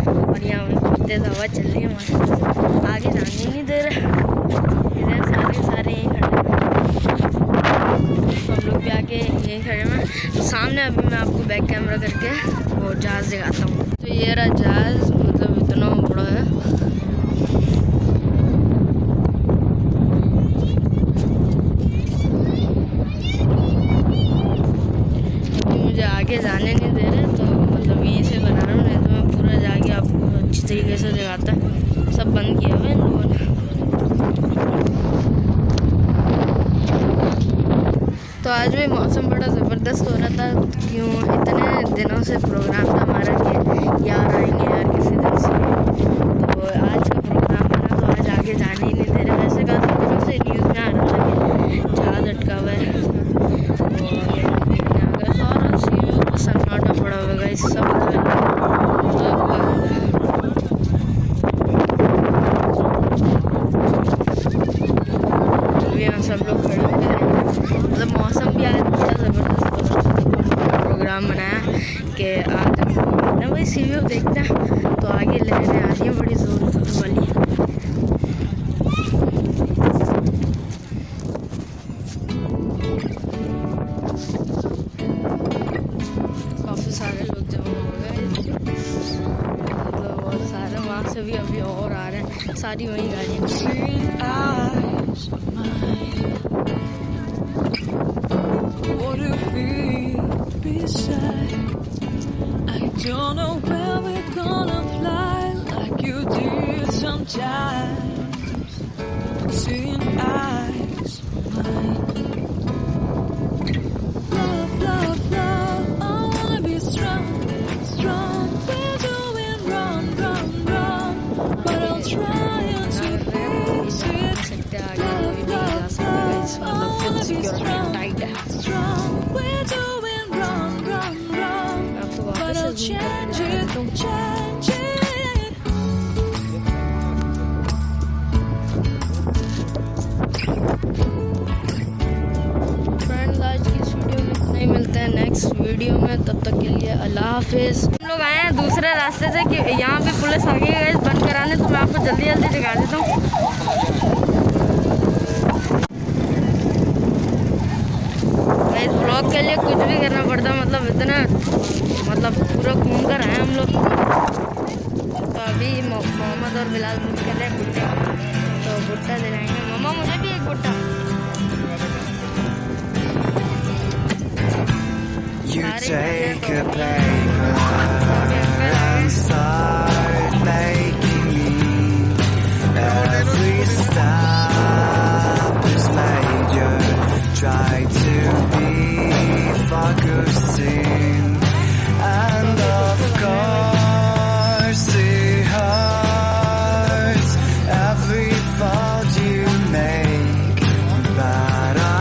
और यहाँ पे बहुत तेज हवा चल रही है हमारे, आगे जाने ही नहीं दे रहा। इधर सारे यहीं खड़े हैं, हम लोग भी आगे यहीं खड़े हैं। तो सामने अभी मैं आपको बैक कैमरा करके वो जहाज़ दिखाता हूँ। तो ये रहा जहाज़, मतलब इतना बड़ा है। मुझे आगे जाने नहीं दे रहे, तो मतलब यहीं से बना रहा हूँ, नहीं तो मैं पूरा जाके आपको अच्छी तरीके से दिखाता। सब बंद किया हुआ है इन लोगों ने। तो आज भी मौसम बड़ा ज़बरदस्त हो रहा था। क्यों, इतने दिनों से प्रोग्राम था हमारा कि यार आएंगे यार किसी दिन से, तो आज का प्रोग्राम बना, तो आज आगे जाने ही नहीं दे रहे। वैसे काफ़ी दिनों से न्यूज़ में आ रहा था कि जहाज़ अटका हुआ है, तो सन्नाटा पड़ा होगा इस सब यहाँ सब लोग खड़े हो गए। मतलब मौसम भी आज बड़ा ज़बरदस्त प्रोग्राम बनाया कि आज ना वही सी व्यू देखते हैं। तो आगे लहरें आ रही हैं बड़ी ज़ोर वाली। काफ़ी सारे लोग जमा हो गए, मतलब बहुत सारे। वहाँ से भी अभी और आ रहे हैं, सारी वही गाड़ियाँ। I don't know where we're gonna fly like you did sometimes. Seeing eyes of mine. Love, love, love, I wanna be strong, strong. We're doing wrong, wrong, wrong, but I'm trying to fix it. Love, love, love, I wanna be strong, strong. We're doing wrong, wrong, wrong, but I'll change it, change it. Friends, आज की इस video में इतना ही। मिलते हैं next video में, तब तक के लिए अल्लाह हाफिज़। हम लोग आए हैं दूसरे रास्ते से कि यहाँ पे पुलिस आ गई है बंद कराने, तो मैं आपको जल्दी जल्दी दिखा देता हूँ। इस ब्लॉग के लिए कुछ भी करना पड़ता, मतलब इतना, मतलब पूरा घूम कर आए हम लोग। तो अभी मोहम्मद और बिलाल मुझे कर रहे हैं भुट्टा, तो भुट्टा दिलाएंगे। मम्मा मुझे भी एक भुट्टा। You take a paper and start making me. Every step is major. Try to be focused.